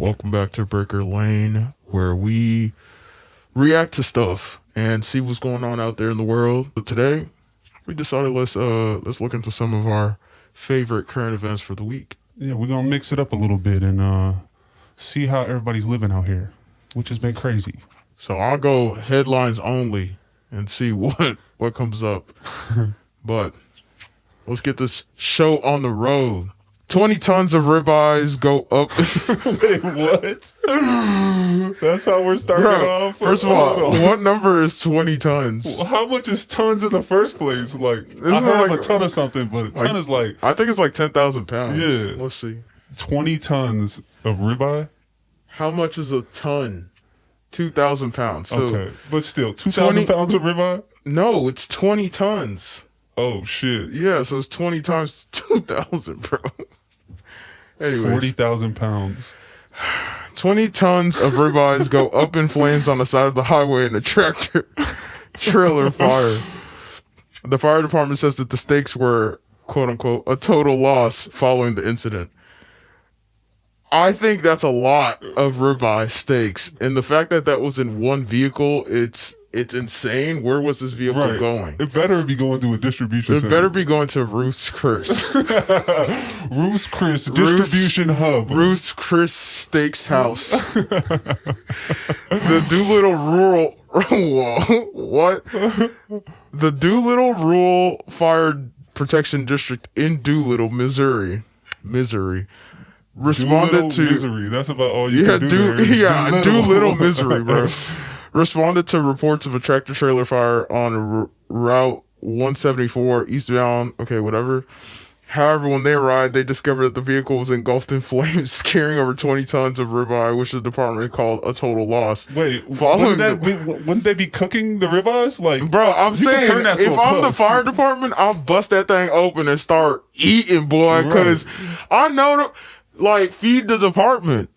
Welcome back to Breaker Lane, where we react to stuff and see what's going on out there in the world. But today, we decided let's look into some of our favorite current events for the week. Yeah, we're gonna mix it up a little bit and see how everybody's living out here, which has been crazy. So I'll go headlines only and see what comes up. But let's get this show on the road. 20 tons of ribeyes go up. Wait, what? That's how we're starting off? First of all, what number is 20 tons? Well, how much is tons in the first place? Like, I have a ton of something, but a ton is like... I think it's like 10,000 pounds. Yeah. Let's see. 20 tons of ribeye? How much is a ton? 2,000 pounds. So okay, but still, 2,000 pounds of ribeye? No, it's 20 tons. Oh, shit. Yeah, so it's 20 times 2,000, bro. Anyways. 40,000 pounds. 20 tons of ribeyes go up in flames on the side of the highway in a tractor trailer fire. The fire department says that the steaks were, quote unquote, a total loss following the incident. I think that's a lot of ribeye steaks. And the fact that that was in one vehicle, it's insane. Where was this vehicle going? It better be going to a distribution center. It better be going to Ruth's Chris. Ruth's Chris Distribution Hub. Ruth's Chris Steaks House. The Doolittle Rural... What? The Doolittle Rural Fire Protection District in Doolittle, Missouri. Responded to... Misery. That's about all you can do. Doolittle Misery, bro. Responded to reports of a tractor trailer fire on Route 174 eastbound. Okay, whatever. However, when they arrived, they discovered that the vehicle was engulfed in flames, carrying over 20 tons of ribeye, which the department called a total loss. Wait, wouldn't they be cooking the ribeyes? Like, bro, I'm saying, if I'm the fire department, I'll bust that thing open and start eating, boy, because I know, like, feed the department.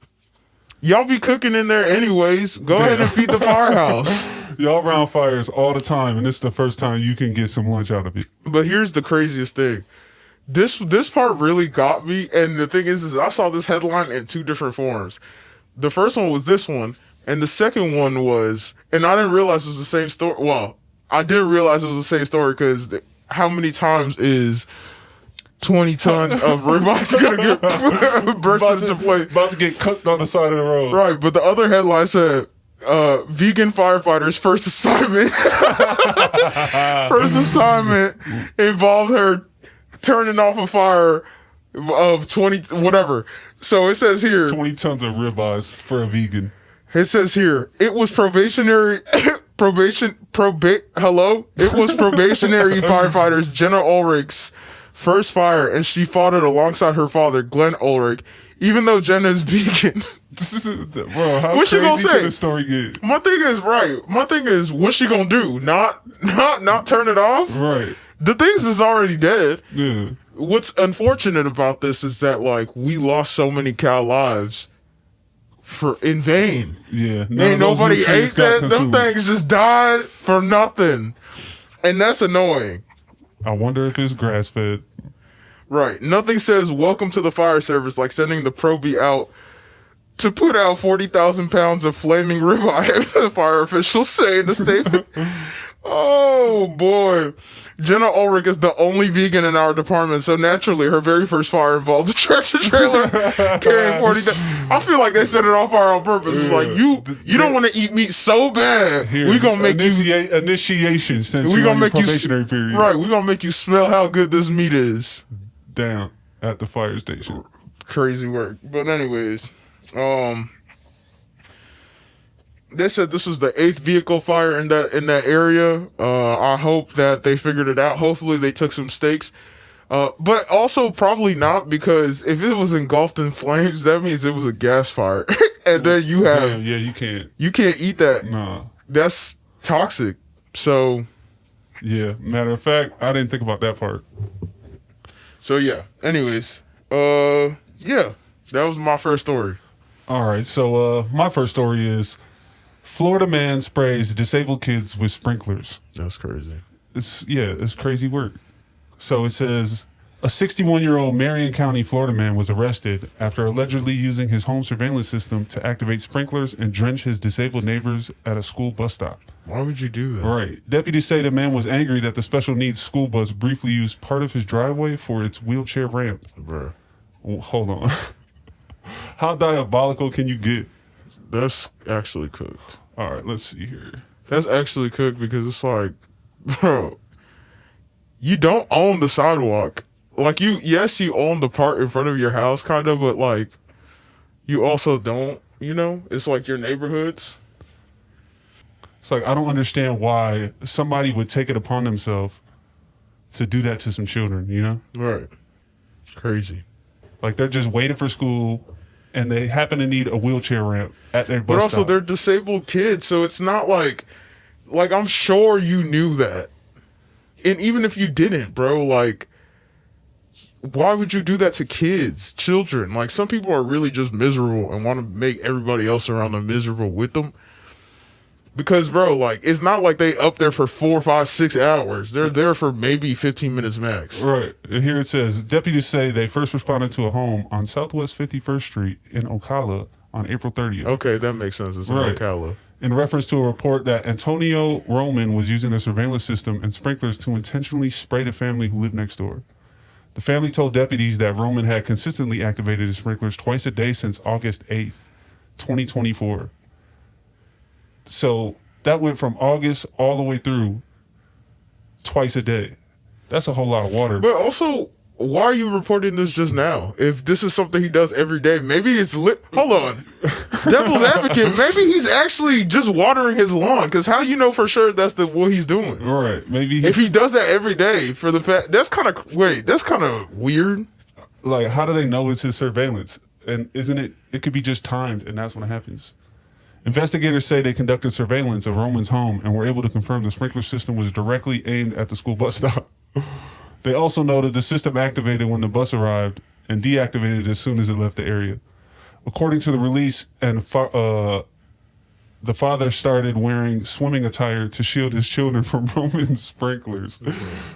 Y'all be cooking in there anyways. Go ahead and feed the firehouse. Y'all around fires all the time, and this is the first time you can get some lunch out of it. But here's the craziest thing. This part really got me, and the thing is I saw this headline in two different forms. The first one was this one, and the second one was, and I didn't realize it was the same story. Well, I did realize it was the same story because how many times is 20 tons of ribeyes gonna get bursted into flames? About to get cooked on the side of the road. Right, but the other headline said, vegan firefighters' first assignment involved her turning off a fire of 20, whatever. So it says here, 20 tons of ribeyes for a vegan. It says here, it was probationary firefighters Jenna Ulrich's first fire, and she fought it alongside her father, Glenn Ulrich. Even though Jenna is vegan, bro, how what's she gonna say? Can the story get? My thing is, what's she gonna do? Not turn it off? Right. The things is already dead. Yeah. What's unfortunate about this is that, like, we lost so many cow lives in vain. Yeah. Ain't nobody ate that. Them things just died for nothing, and that's annoying. I wonder if it's grass fed. Right. Nothing says welcome to the fire service like sending the probie out to put out 40,000 pounds of flaming ribeye, the fire officials say in the statement. Oh, boy. Jenna Ulrich is the only vegan in our department, so naturally her very first fire involved a tractor trailer carrying 40,000. I feel like they set it off fire on purpose. It's like, you don't want to eat meat so bad. Here, we gonna make initiation since we gonna make probationary period. Right, we gonna make you smell how good this meat is. Down at the fire station. Crazy work. But anyways, they said this was the 8th vehicle fire in that area. I hope that they figured it out. Hopefully they took some steaks. But also probably not, because if it was engulfed in flames, that means it was a gas fire. And then you have... Yeah, you can't eat that. No. That's toxic. So... Yeah, matter of fact, I didn't think about that part. So yeah. Anyways, yeah. That was my first story. All right, so my first story is Florida man sprays disabled kids with sprinklers. That's crazy. It's crazy work. So it says A 61-year-old Marion County, Florida man was arrested after allegedly using his home surveillance system to activate sprinklers and drench his disabled neighbors at a school bus stop. Why would you do that? Right. Deputies say the man was angry that the special needs school bus briefly used part of his driveway for its wheelchair ramp. Bruh. Hold on. How diabolical can you get? That's actually cooked. All right, let's see here. That's actually cooked because it's like, bro, you don't own the sidewalk. Like, yes, you own the part in front of your house, kind of, but, like, you also don't, you know? It's like your neighborhoods. It's like, I don't understand why somebody would take it upon themselves to do that to some children, you know? Right. It's crazy. Like, they're just waiting for school, and they happen to need a wheelchair ramp at their bus But also, stop. they're disabled kids, so it's not like, I'm sure you knew that. And even if you didn't, bro, like, why would you do that to kids, children? Like, some people are really just miserable and want to make everybody else around them miserable with them. Because, bro, like, it's not like they up there for 4, 5, 6 hours. They're there for maybe 15 minutes max. Right. And here it says, deputies say they first responded to a home on Southwest 51st Street in Ocala on April 30th. Okay, that makes sense. It's in Right. Ocala. In reference to a report that Antonio Roman was using the surveillance system and sprinklers to intentionally spray the family who lived next door. The family told deputies that Roman had consistently activated his sprinklers twice a day since August 8th, 2024. So that went from August all the way through twice a day. That's a whole lot of water. But also, why are you reporting this just now? If this is something he does every day, maybe it's lit. Hold on. Devil's advocate, maybe he's actually just watering his lawn. Because how you know for sure that's what he's doing? Right. Maybe If he does that every day for the past, that's kind of weird. like, how do they know it's his surveillance? And isn't it could be just timed, and that's when it happens. Investigators say they conducted surveillance of Roman's home and were able to confirm the sprinkler system was directly aimed at the school bus stop. They also noted the system activated when the bus arrived and deactivated as soon as it left the area. According to the release, the father started wearing swimming attire to shield his children from Roman's sprinklers.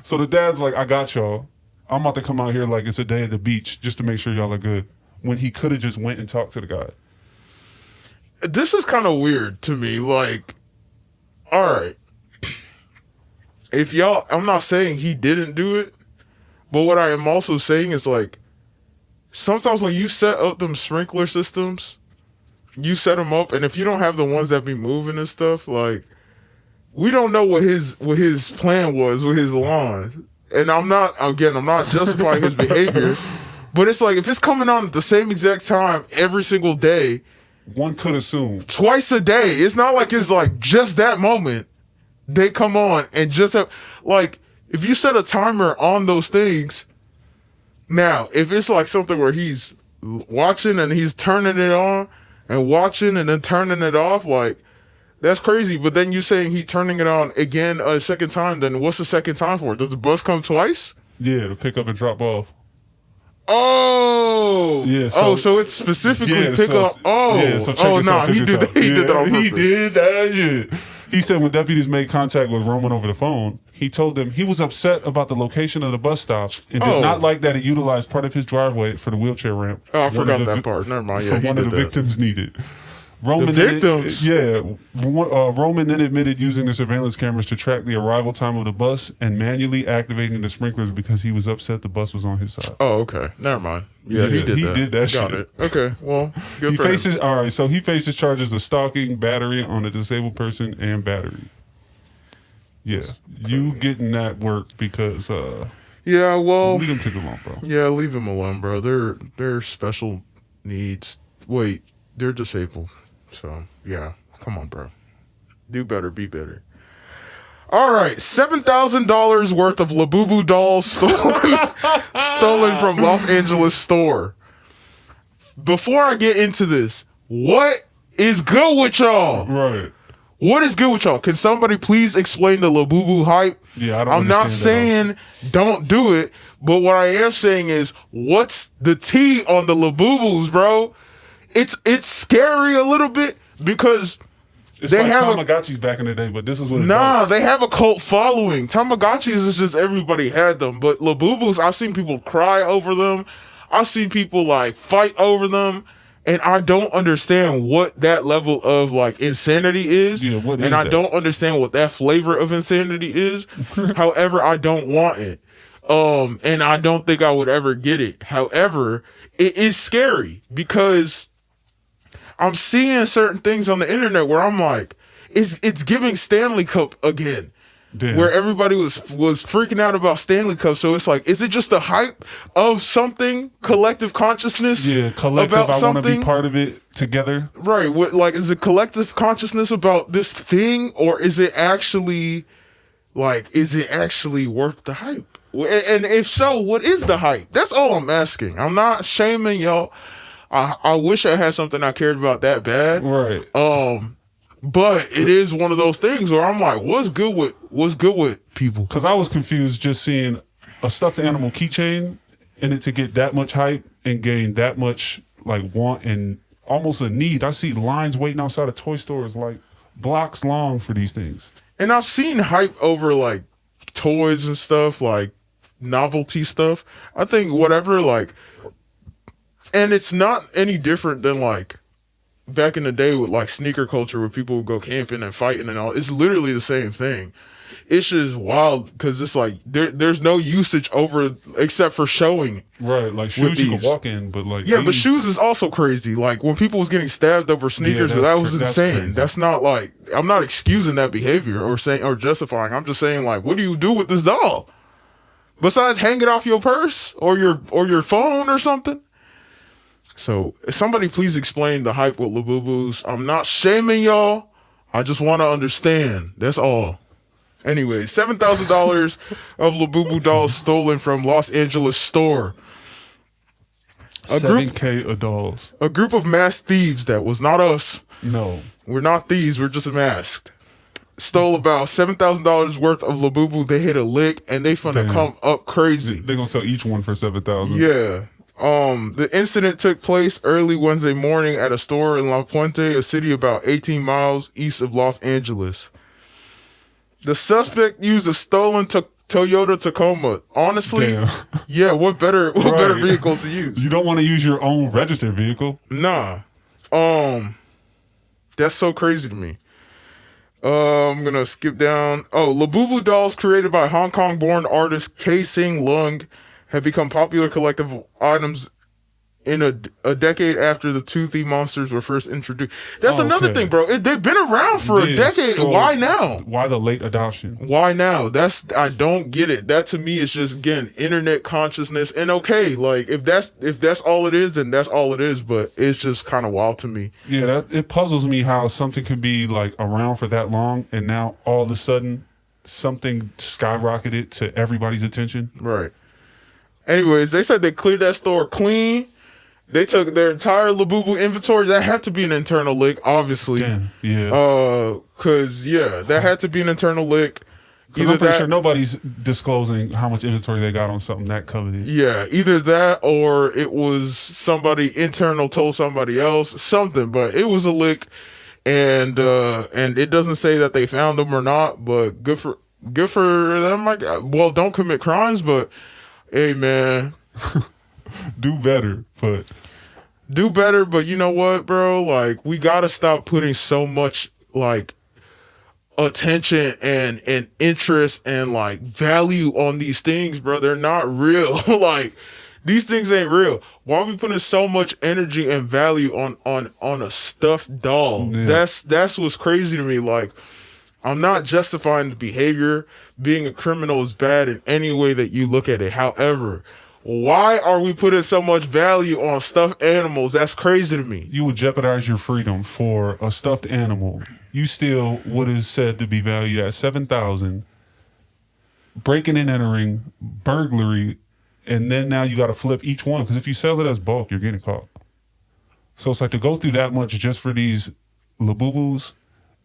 So the dad's like, I got y'all. I'm about to come out here like it's a day at the beach just to make sure y'all are good. When he could have just went and talked to the guy. This is kind of weird to me. Like, all right. I'm not saying he didn't do it, but what I am also saying is, like, sometimes when you set up them sprinkler systems, you set them up, and if you don't have the ones that be moving and stuff, like, we don't know what his plan was with his lawn. And I'm not justifying his behavior, but it's like, if it's coming on at the same exact time every single day, one could assume twice a day, it's not like it's like just that moment they come on and just have, like, if you set a timer on those things, now, if it's like something where he's watching and he's turning it on and watching and then turning it off, like, that's crazy. But then you're saying he turning it on again a second time, then what's the second time for? Does the bus come twice? Yeah, to pick up and drop off. Oh, yeah. So it's specifically pick up. Oh, yeah, so he did that on purpose. He did that shit. He said when deputies made contact with Roman over the phone, he told them he was upset about the location of the bus stop and did not like that it utilized part of his driveway for the wheelchair ramp. Oh, I forgot that part. Never mind. Yeah, one of the victims needed. Roman victims? Roman then admitted using the surveillance cameras to track the arrival time of the bus and manually activating the sprinklers because he was upset the bus was on his side. Oh, okay. Never mind. Yeah, he did that shit. Got it. Okay, well, good he for faces him. All right, so he faces charges of stalking, battery on a disabled person, and battery. Yeah, you getting that work because yeah, well, leave them kids alone, bro. Yeah, leave them alone, bro. They're special needs. Wait, they're disabled. So, yeah, come on, bro. Do better, be better. All right, $7,000 worth of Labubu dolls stolen from Los Angeles store. Before I get into this, what is good with y'all? Right. What is good with y'all? Can somebody please explain the Labubu hype? Yeah, I don't I'm not saying don't do it, but what I am saying is, what's the tea on the Labubus, bro? It's scary a little bit because It's they like have Tamagotchis back in the day, but this is what it nah, does. they have a cult following. Tamagotchis is just everybody had them, but Labubus, I've seen people cry over them. I've seen people like fight over them, and I don't understand what that level of like insanity is. Yeah, what is and I that? don't understand what that flavor of insanity is. However, I don't want it. And I don't think I would ever get it. However, it is scary because I'm seeing certain things on the internet where I'm like, it's giving Stanley Cup again. Damn. Where everybody was freaking out about Stanley Cup. So it's like, is it just the hype of something, collective consciousness? Yeah, collective. About I want to something? be part of it together. Right. What, like, is it collective consciousness about this thing, or is it actually worth the hype? And if so, what is the hype? That's all I'm asking. I'm not shaming y'all. I wish I had something I cared about that bad. Right. But it is one of those things where I'm like, what's good with people? Because I was confused just seeing a stuffed animal keychain and it to get that much hype and gain that much like want and almost a need. I see lines waiting outside of toy stores like blocks long for these things. And I've seen hype over like toys and stuff, like novelty stuff. I think whatever, like, and it's not any different than like back in the day with like sneaker culture where people would go camping and fighting and all. It's literally the same thing. It's just wild because it's like there's no usage over except for showing. Right, like shoes you can walk in, but like but shoes is also crazy. Like when people was getting stabbed over sneakers, that was insane. That's not like, I'm not excusing that behavior or saying or justifying. I'm just saying like, what do you do with this doll besides hang it off your purse or your phone or something? So somebody please explain the hype with Labubus. I'm not shaming y'all. I just want to understand. That's all. Anyway, $7,000 of Labubu dolls stolen from Los Angeles store. $7K of dolls. A group of masked thieves that was not us. No. We're not thieves. We're just masked. Stole about $7,000 worth of Labubu. They hit a lick and they finna come up crazy. They're gonna sell each one for $7,000. Yeah. The incident took place early Wednesday morning at a store in La Puente, a city about 18 miles east of Los Angeles. The suspect used a stolen Toyota Tacoma. Honestly, Damn. Yeah, what better vehicle to use? You don't want to use your own registered vehicle. Nah. That's so crazy to me. I'm gonna skip down. Labubu dolls created by Hong Kong-born artist K. Sing Lung have become popular collective items in a decade after the toothy monsters were first introduced. That's another thing, bro. They've been around for a decade. So why now? Why the late adoption? Why now? I don't get it. That to me is just, again, internet consciousness. And okay, like if that's all it is, then that's all it is. But it's just kind of wild to me. Yeah, it puzzles me how something can be like around for that long and now all of a sudden something skyrocketed to everybody's attention. Right. Anyways, they said they cleared that store clean. They took their entire Labubu inventory. That had to be an internal lick, obviously. Damn, yeah. That had to be an internal lick. I'm pretty sure nobody's disclosing how much inventory they got on something that coveted. Yeah, either that or it was somebody internal told somebody else something, but it was a lick, and it doesn't say that they found them or not. But good for them. Well, don't commit crimes, but hey, man. Do better, but you know what, bro? Like, we gotta stop putting so much like attention and interest and like value on these things, bro. They're not real. Like, these things ain't real. Why are we putting so much energy and value on a stuffed doll? Yeah. That's what's crazy to me. Like, I'm not justifying the behavior. Being a criminal is bad in any way that you look at it. However, why are we putting so much value on stuffed animals? That's crazy to me. You would jeopardize your freedom for a stuffed animal. You steal what is said to be valued at $7,000, breaking and entering, burglary, and then now you got to flip each one because if you sell it as bulk, you're getting caught. So it's like to go through that much just for these Labubus.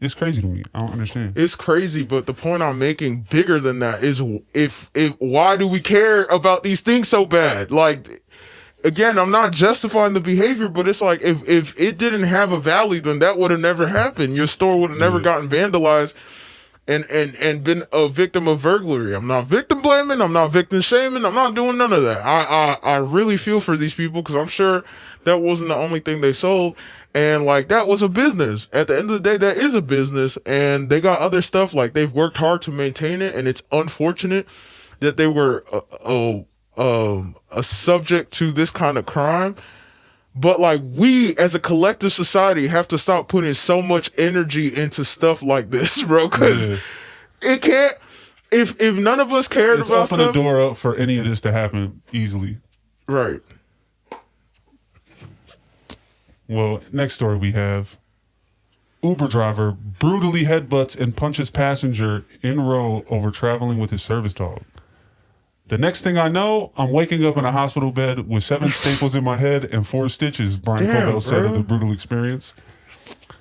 It's crazy to me. I don't understand. It's crazy, but the point I'm making bigger than that is if why do we care about these things so bad? Like, again, I'm not justifying the behavior, but it's like if it didn't have a value, then that would have never happened. Your store would have never gotten vandalized and been a victim of burglary. I'm not victim blaming. I'm not victim shaming. I'm not doing none of that. I really feel for these people because I'm sure that wasn't the only thing they sold. And like, that was a business. At the end of the day, that is a business, and they got other stuff. Like, they've worked hard to maintain it, and it's unfortunate that they were a subject to this kind of crime. But like, we as a collective society have to stop putting so much energy into stuff like this, bro, because it can't. If none of us cared It's about open stuff, the door up for any of this to happen easily. right? Well, next story we have: Uber driver brutally headbutts and punches passenger in row over traveling with his service dog. The next thing I know, I'm waking up in a hospital bed with 7 staples in my head and 4 stitches, Brian Cobell said of the brutal experience.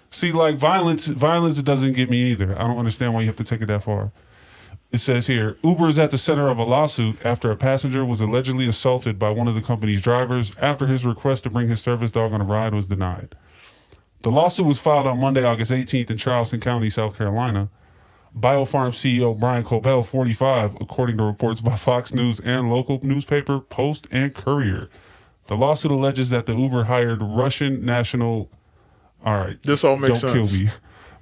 See, like, violence doesn't get me either. I don't understand why you have to take it that far. It says here, Uber is at the center of a lawsuit after a passenger was allegedly assaulted by one of the company's drivers after his request to bring his service dog on a ride was denied. The lawsuit was filed on Monday, August 18th in Charleston County, South Carolina. BioPharm CEO Brian Cobell, 45, according to reports by Fox News and local newspaper Post and Courier. The lawsuit alleges that the Uber hired Russian national... All right. This all makes don't sense. Kill me.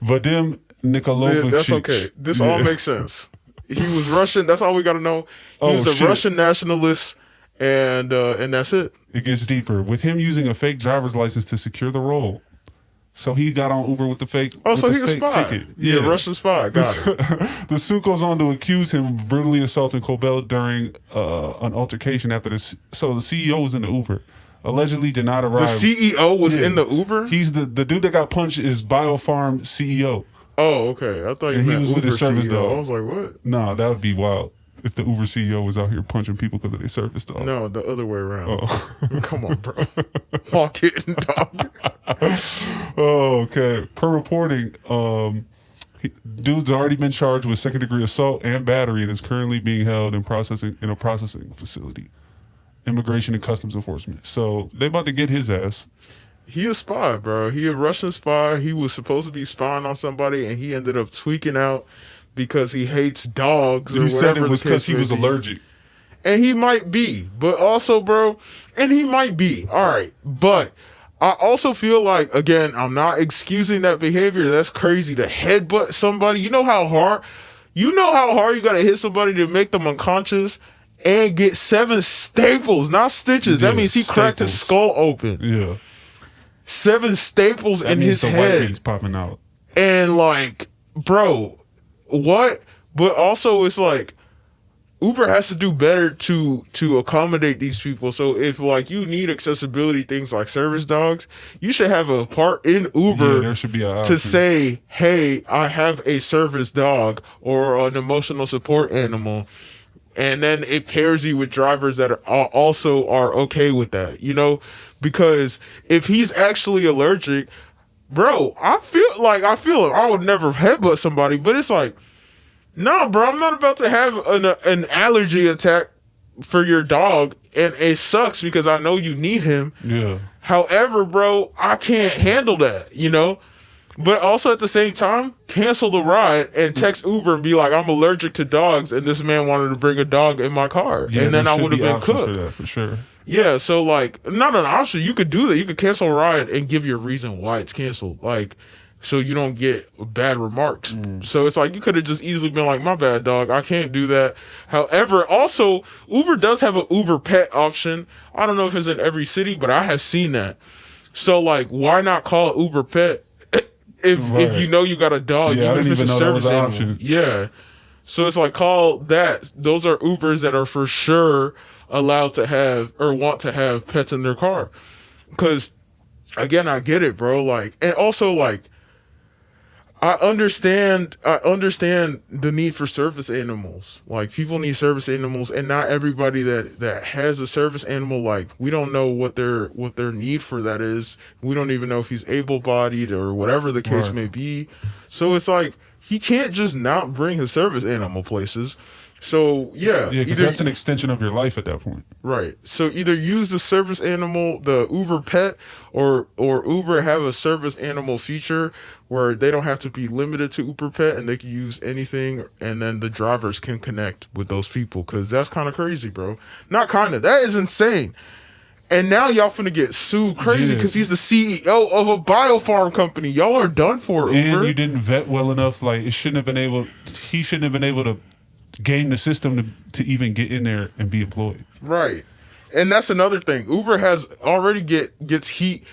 Vadim Nikolaevich. That's okay. This all makes sense. He was Russian. That's all we got to know. He was a Russian nationalist, and that's it. It gets deeper. With him using a fake driver's license to secure the role. So he got on Uber with the fake. Oh, so he a spy. Ticket. Yeah, Russian spy. Got it. The suit goes on to accuse him of brutally assaulting Cobell during an altercation after this. So the CEO was in the Uber. Allegedly did not arrive. The CEO was in the Uber? He's the dude that got punched is BioPharm CEO. Oh, okay. I thought you meant he was Uber with his service CEO. dog. I was like, what? Nah, that would be wild. If the Uber CEO was out here punching people because of their service dog. No, the other way around. Oh. Come on, bro. Walk it, dog. Oh, okay. Per reporting, dude's already been charged with second-degree assault and battery and is currently being held in a processing facility. Immigration and Customs Enforcement. So they about to get his ass. He a spy, bro. He a Russian spy. He was supposed to be spying on somebody, and he ended up tweaking out because he hates dogs. He said it was because he was allergic. And he might be, but also, bro, and he might be. All right. But I also feel like, again, I'm not excusing that behavior. That's crazy to headbutt somebody. You know how hard you got to hit somebody to make them unconscious and get 7 staples, not stitches. Yeah, that means he cracked his skull open. Yeah. 7 staples That in means his the head. white meat's popping out. And like, bro, what? But also it's like, Uber has to do better to accommodate these people. So if like you need accessibility things like service dogs, you should have a part in Uber there should be to say, hey, I have a service dog or an emotional support animal. And then it pairs you with drivers that are also okay with that, you know? Because if he's actually allergic, bro, I feel I would never headbutt somebody, but it's like, nah, bro, I'm not about to have an allergy attack for your dog, and it sucks because I know you need him. Yeah. However, bro, I can't handle that, you know? But also at the same time, cancel the ride and text Uber and be like, I'm allergic to dogs, and this man wanted to bring a dog in my car. Yeah, and then I would have been options cooked. for that, for sure. Yeah, so like, not an option. You could do that. You could cancel a ride and give your reason why it's canceled. Like, so you don't get bad remarks. So it's like, you could have just easily been like, my bad, dog. I can't do that. However, also, Uber does have an Uber pet option. I don't know if it's in every city, but I have seen that. So like, why not call it Uber pet? If you know you got a dog, Yeah, I even if didn't it's a even know that was service an animal. option. Yeah. So it's like, call that. Those are Ubers that are for sure allowed to have or want to have pets in their car. Because, again, I get it, bro. Like, and also, like, I understand the need for service animals. Like, people need service animals, and not everybody that has a service animal, like, we don't know what their need for that is. We don't even know if he's able-bodied or whatever the case may be. So it's like, he can't just not bring his service animal places. So Yeah, because that's an extension of your life at that point. right. So either use the service animal, the Uber Pet, or Uber have a service animal feature where they don't have to be limited to Uber Pet and they can use anything, and then the drivers can connect with those people. Because that's kind of crazy, bro. Not kind of. That is insane. And now y'all finna get sued crazy because he's the CEO of a biofarm company. Y'all are done for, Uber. And you didn't vet well enough. Like, he shouldn't have been able to game the system to even get in there and be employed. Right. And that's another thing. Uber has already gets heat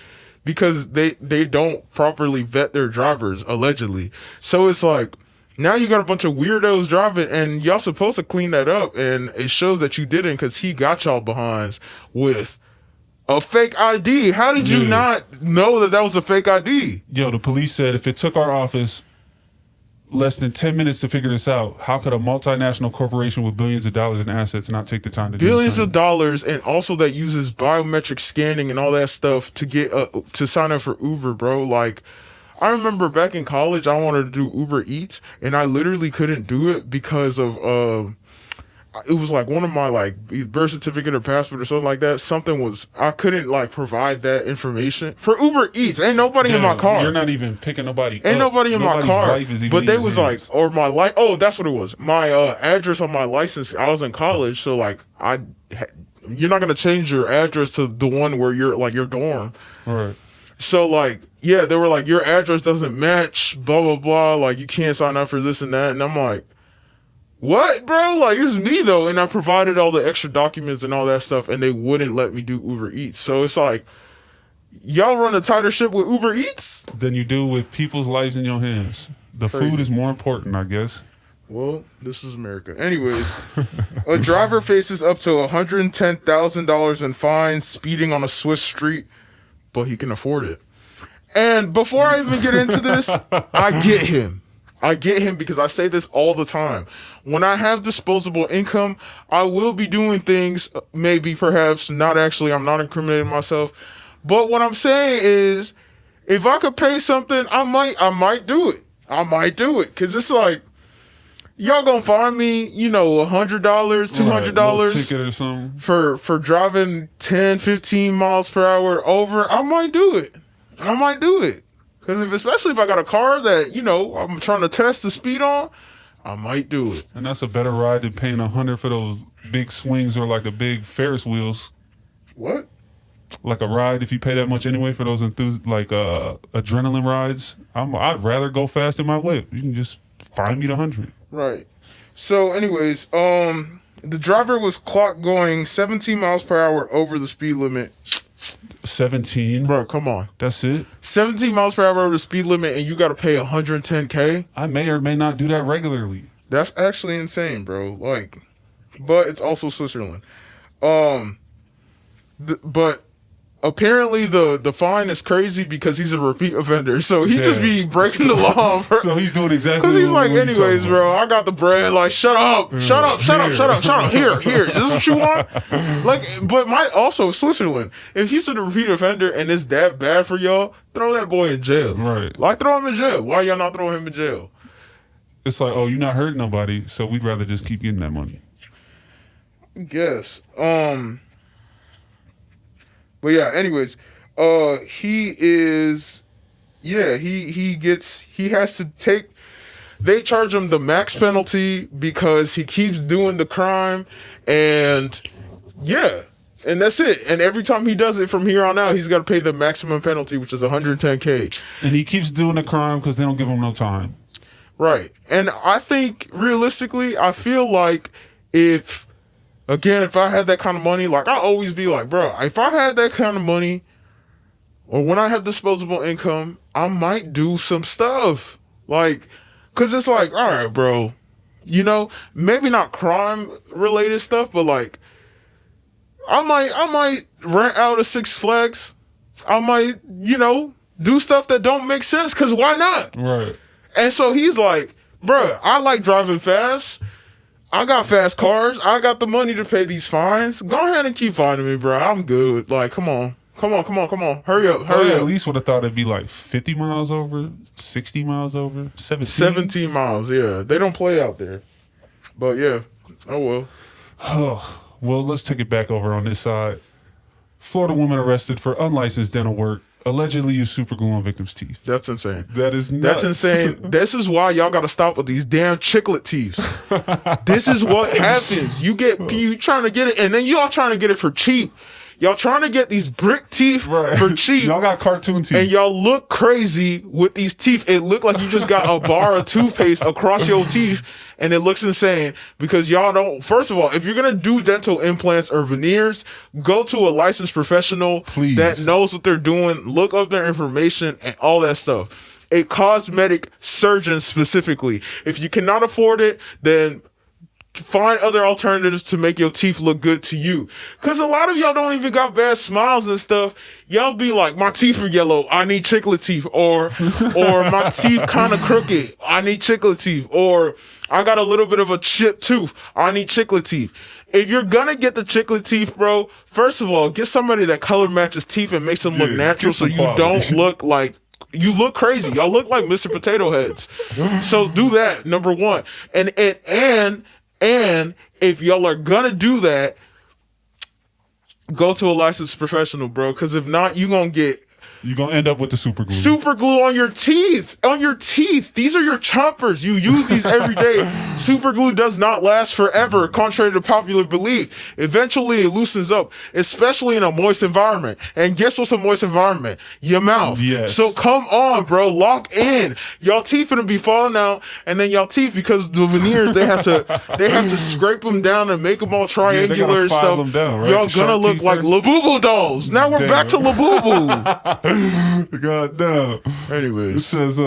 because they don't properly vet their drivers, allegedly. So it's like, now you got a bunch of weirdos driving, and y'all supposed to clean that up, and it shows that you didn't because he got y'all behinds with a fake ID. How did you not know that was a fake ID? Yo, the police said if it took our office less than 10 minutes to figure this out, how could a multinational corporation with billions of dollars in assets not take the time to do billions of dollars, and also that uses biometric scanning and all that stuff to get to sign up for Uber, bro? Like, I remember back in college, I wanted to do Uber Eats, and I literally couldn't do it because of it was like one of my like birth certificate or passport or something like that. Something was, I couldn't like provide that information for Uber Eats. Ain't nobody in my car. You're not even picking nobody Ain't up. nobody in Nobody's my car. life is even But they in was your like, hands. or my life. Oh, that's what it was. My address on my license. I was in college, so like you're not gonna change your address to the one where you're like your dorm. Right. So like, yeah, they were like, your address doesn't match. Blah blah blah. Like, you can't sign up for this and that. And I'm like, what, bro? Like, it's me though, and I provided all the extra documents and all that stuff, and they wouldn't let me do Uber Eats. So it's like, y'all run a tighter ship with Uber Eats Than you do with people's lives in your hands. The Crazy. food is more important, I guess. Well, this is America. Anyways, a driver faces up to $110,000 in fines speeding on a Swiss street, but he can afford it. And before I even get into this, I get him. I get him because I say this all the time. When I have disposable income, I will be doing things, maybe, perhaps, not actually, I'm not incriminating myself. But what I'm saying is, if I could pay something, I might do it. I might do it. Cause it's like, y'all gonna find me, $100, $200 ticket or something for driving 10, 15 miles per hour over. I might do it. Because especially if I got a car that, I'm trying to test the speed on, I might do it. And that's a better ride than paying $100 for those big swings or like the big Ferris wheels. What? Like a ride, if you pay that much anyway for those adrenaline rides, I'd rather go fast in my whip. You can just find me the 100. Right. So, anyways, the driver was clocked going 17 miles per hour over the speed limit. 17? Bro, come on. That's it? 17 miles per hour over the speed limit, and you got to pay $110K? I may or may not do that regularly. That's actually insane, bro. Like, but it's also Switzerland. But apparently the fine is crazy because he's a repeat offender. So he just be breaking the law, bro. So he's doing exactly because he's like, what anyways, bro, I got the bread. Like, shut up. Here. Is this what you want? Like, but also Switzerland. If he's a repeat offender and it's that bad for y'all, throw that boy in jail. Right. Like, throw him in jail. Why y'all not throw him in jail? It's like, oh, you're not hurting nobody, so we'd rather just keep getting that money. Guess. But yeah, anyways, he has to take, they charge him the max penalty because he keeps doing the crime, and yeah, and that's it. And every time he does it from here on out, he's got to pay the maximum penalty, which is $110K. And he keeps doing the crime because they don't give him no time. Right. And I think, realistically, I feel like if I had that kind of money, like, I always be like, bro, if I had that kind of money, or when I have disposable income, I might do some stuff. Like, because it's like, all right, bro, maybe not crime-related stuff, but, like, I might rent out a Six Flags. I might, do stuff that don't make sense, because why not? Right. And so he's like, bro, I like driving fast. I got fast cars. I got the money to pay these fines. Go ahead and keep finding me, bro. I'm good. Like, come on. Hurry up. I at least would have thought it'd be like 50 miles over, 60 miles over, 17. 17 miles, yeah. They don't play out there. But yeah. Oh well. Oh, well, let's take it back over on this side. Florida woman arrested for unlicensed dental work, allegedly used super glue on victim's teeth. That's insane. That is nuts. That's insane. This is why y'all got to stop with these damn chiclet teeth. This is what happens. You trying to get it, and then y'all trying to get it for cheap. Y'all trying to get these brick teeth for cheap. Y'all got cartoon teeth. And y'all look crazy with these teeth. It look like you just got a bar of toothpaste across your teeth, and it looks insane because y'all don't. First of all, if you're gonna do dental implants or veneers, go to a licensed professional Please. that knows what they're doing. Look up their information and all that stuff. A cosmetic surgeon specifically. If you cannot afford it, then find other alternatives to make your teeth look good to you. Cause a lot of y'all don't even got bad smiles and stuff. Y'all be like, my teeth are yellow, I need chiclet teeth. Or my teeth kind of crooked, I need chiclet teeth. Or I got a little bit of a chipped tooth, I need chiclet teeth. If you're gonna get the chiclet teeth, bro, first of all, get somebody that color matches teeth and makes them look natural so you don't look like you look crazy. Y'all look like Mr. Potato Heads. So do that, number one. And if y'all are gonna do that, go to a licensed professional, bro. Because if not, you're gonna end up with the super glue. Super glue on your teeth. On your teeth. These are your chompers. You use these every day. Super glue does not last forever, contrary to popular belief. Eventually, it loosens up, especially in a moist environment. And guess what's a moist environment? Your mouth. Yes. So come on, bro. Lock in. Y'all teeth gonna be falling out, and then y'all teeth, because the veneers, they have to scrape them down and make them all triangular and stuff. Them down, right? Y'all gonna look like Labubu dolls. Now we're back to Labubu. God damn. Anyways, it says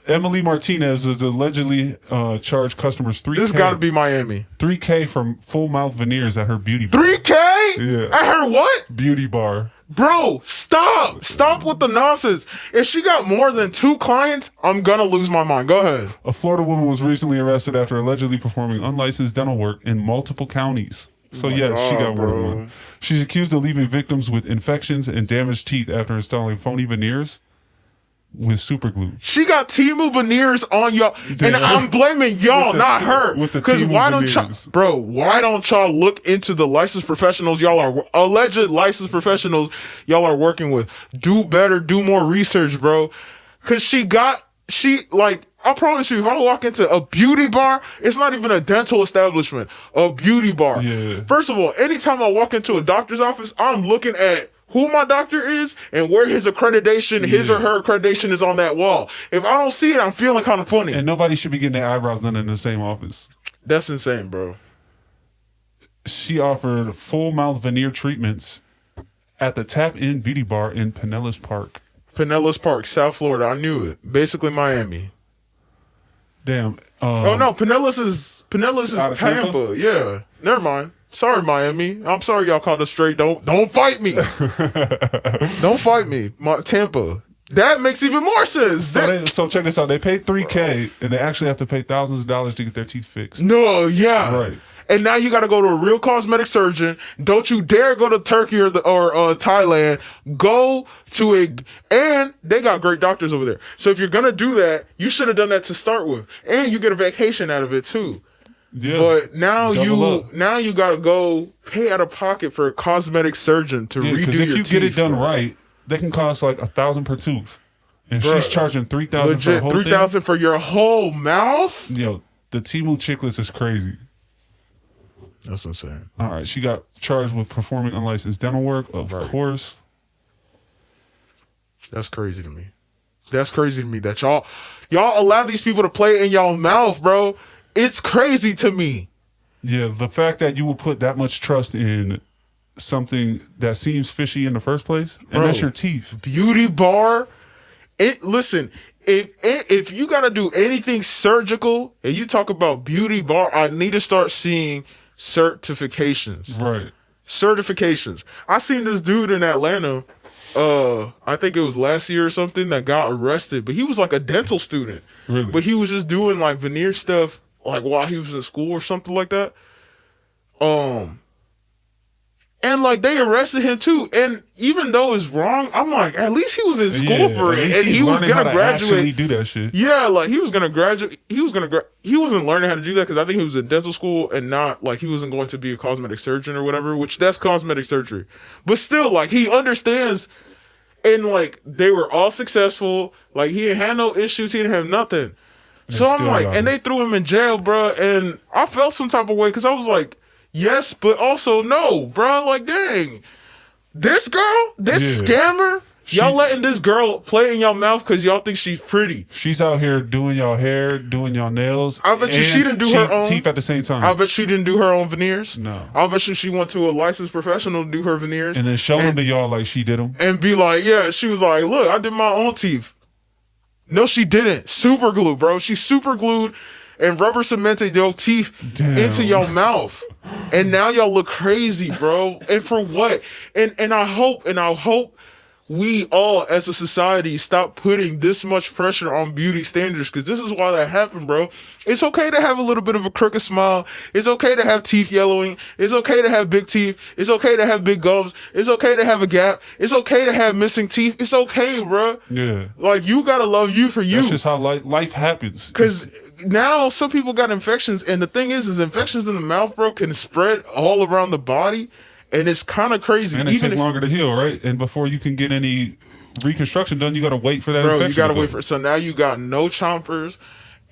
Emily Martinez is allegedly charged customers $3K. This got to be Miami. $3K from full mouth veneers at her beauty bar. $3K? Yeah. At her what? Beauty bar. Bro, stop with the nonsense. If she got more than 2 clients, I'm gonna lose my mind. Go ahead. A Florida woman was recently arrested after allegedly performing unlicensed dental work in multiple counties. So yes, she got more than one. She's accused of leaving victims with infections and damaged teeth after installing phony veneers with super glue. She got Timu veneers on y'all, and I'm blaming y'all, not her. Because why don't y'all look into the licensed professionals y'all are alleged licensed professionals y'all are working with? Do better, do more research, bro. Because I promise you, if I walk into a beauty bar, it's not even a dental establishment, a beauty bar. Yeah. First of all, anytime I walk into a doctor's office, I'm looking at who my doctor is and where his accreditation, his or her accreditation is on that wall. If I don't see it, I'm feeling kind of funny. And nobody should be getting their eyebrows done in the same office. That's insane, bro. She offered full mouth veneer treatments at the Tap In Beauty Bar in Pinellas Park. Pinellas Park, South Florida. I knew it. Basically Miami. Damn. Oh no, Pinellas is Tampa. Yeah. Never mind. Sorry, Miami. I'm sorry y'all called us straight. Don't fight me. Don't fight me. Tampa. That makes even more sense. So check this out. They paid $3K and they actually have to pay thousands of dollars to get their teeth fixed. No, yeah. Right. And now you got to go to a real cosmetic surgeon. Don't you dare go to Turkey or Thailand. Go to and they got great doctors over there. So if you're going to do that, you should have done that to start with. And you get a vacation out of it too. Yeah. But now you got to go pay out of pocket for a cosmetic surgeon to redo your teeth. Because if you get it done right, they can cost like $1,000 per tooth. And she's charging $3,000 for the whole $3,000 for your whole mouth? Yo, the Timu chicklets is crazy. That's insane. All right, she got charged with performing unlicensed dental work, of course. That's crazy to me. That's crazy to me that y'all allow these people to play in y'all mouth, bro. It's crazy to me. Yeah, the fact that you will put that much trust in something that seems fishy in the first place, and that's your teeth. Beauty bar. Listen, if you got to do anything surgical and you talk about beauty bar, I need to start seeing certifications. Right. Certifications. I seen this dude in Atlanta, I think it was last year or something, that got arrested, but he was like a dental student. Really? But he was just doing like veneer stuff like while he was in school or something like that. And like they arrested him too, and even though it's wrong, I'm like, at least he was in school for it, and he was gonna graduate. Do that shit. Yeah, like he was gonna graduate. He wasn't learning how to do that because I think he was in dental school and not like he wasn't going to be a cosmetic surgeon or whatever. Which that's cosmetic surgery, but still, like he understands. And like they were all successful. Like he had no issues. He didn't have nothing. So I'm like, and they threw him in jail, bro. And I felt some type of way because I was like, yes, but also no, bro. Like, dang, this girl, this scammer, y'all letting this girl play in y'all mouth because y'all think she's pretty. She's out here doing y'all hair, doing y'all nails. I bet you she didn't do her own teeth at the same time. I bet she didn't do her own veneers. No. I bet you she went to a licensed professional to do her veneers. And then show them to y'all like she did them. And be like, yeah, she was like, look, I did my own teeth. No, she didn't. Super glue, bro. She super glued and rubber cemented your teeth into your mouth. And now y'all look crazy, bro. And for what? And I hope we all as a society stop putting this much pressure on beauty standards, because this is why that happened, bro. It's okay to have a little bit of a crooked smile. It's okay to have teeth yellowing. It's okay to have big teeth. It's okay to have big gums. It's okay to have a gap. It's okay to have missing teeth. It's okay, bro. Yeah. Like, you gotta love you for you. That's just how life happens. Because now some people got infections, and the thing is infections in the mouth, bro, can spread all around the body. And it's kind of crazy. And it takes longer to heal, right? And before you can get any reconstruction done, you got to wait for that infection. Bro, you got to wait for it. So now you got no chompers,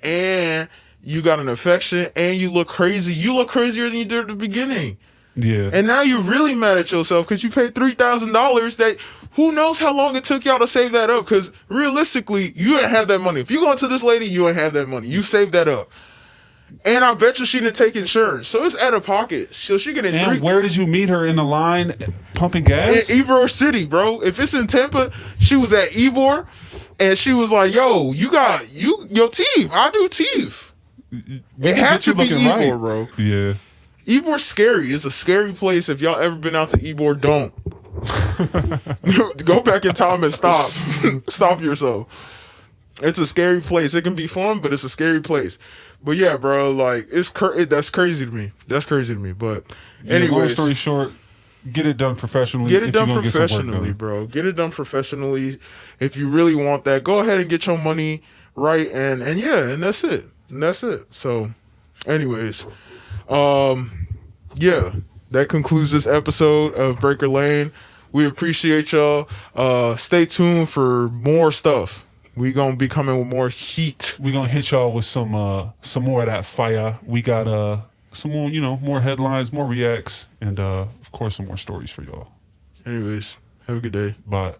and you got an infection, and you look crazy. You look crazier than you did at the beginning. Yeah. And now you're really mad at yourself because you paid $3,000 that who knows how long it took y'all to save that up, because realistically, you ain't have that money. If you go into this lady, you ain't have that money. You saved that up. And I bet you she didn't take insurance, so it's out of pocket. So she getting And where did you meet her, in the line pumping gas? In Ybor City, bro. If it's in Tampa, she was at Ybor, and she was like, "Yo, you got your teeth. I do teeth." It had to be Ybor, right, bro. Yeah. Ybor's scary. It's a scary place. If y'all ever been out to Ybor, don't go back in time and stop yourself. It's a scary place. It can be fun, but it's a scary place. But yeah, bro, like that's crazy to me. That's crazy to me. But anyways, long story short, get it done professionally. Get it done professionally, bro. Get it done professionally. If you really want that, go ahead and get your money right, and that's it. And that's it. So, anyways, yeah, that concludes this episode of Breaker Lane. We appreciate y'all. Stay tuned for more stuff. We gonna be coming with more heat. We gonna hit y'all with some more of that fire. We got some more, more headlines, more reacts, and of course some more stories for y'all. Anyways, have a good day. Bye.